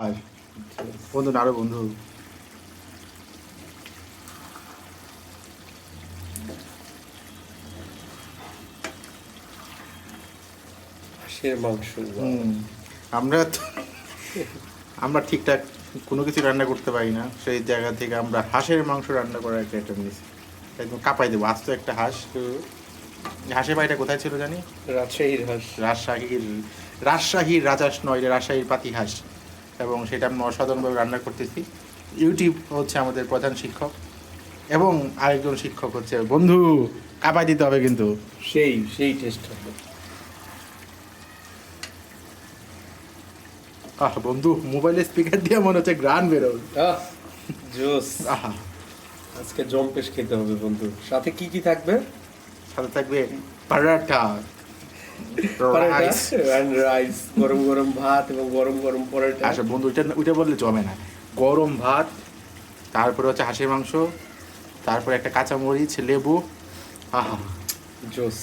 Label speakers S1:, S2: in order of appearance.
S1: আর বন্ধু নাড়ো বন্ধু।
S2: হাঁসের মাংস,
S1: আমরা তো আমরা ঠিকঠাক কোনো কিছু রান্না করতে পারি না, সেই জায়গা থেকে আমরা হাঁসের মাংস রান্না করার একটা আইটেম নিয়েছি। একদম কাঁপাই দেবো আস্ত একটা হাঁস। হাঁসের বাড়িটা কোথায় ছিল জানি?
S2: রাজশাহীর হাঁস।
S1: রাজশাহীর রাজহাঁস নয়, এটা রাজশাহীর পাতি হাঁস। এবং সেটা আমরা অসাধারণভাবে রান্না করতেছি। ইউটিউব হচ্ছে আমাদের প্রধান শিক্ষক, এবং আরেকজন শিক্ষক হচ্ছে বন্ধু। কাঁপাই দিতে হবে কিন্তু।
S2: সেই টেস্ট হবে।
S1: বন্ধু, মোবাইলের স্পিকার দিয়ে মনে হচ্ছে গান বেরোল।
S2: জোস।
S1: আহা,
S2: আজকে জম্পেশ খেতে হবে বন্ধু। সাথে কি কি থাকবে?
S1: সাথে থাকবে পরাঠা, রাইস।
S2: রাইস, গরম গরম ভাত এবং গরম গরম পরোটা।
S1: আচ্ছা বন্ধু, ওইটা বললে জমে না। গরম ভাত, তারপরে হচ্ছে হাঁসের মাংস, তারপরে একটা কাঁচামরিচ, লেবু। আহা,
S2: জোস।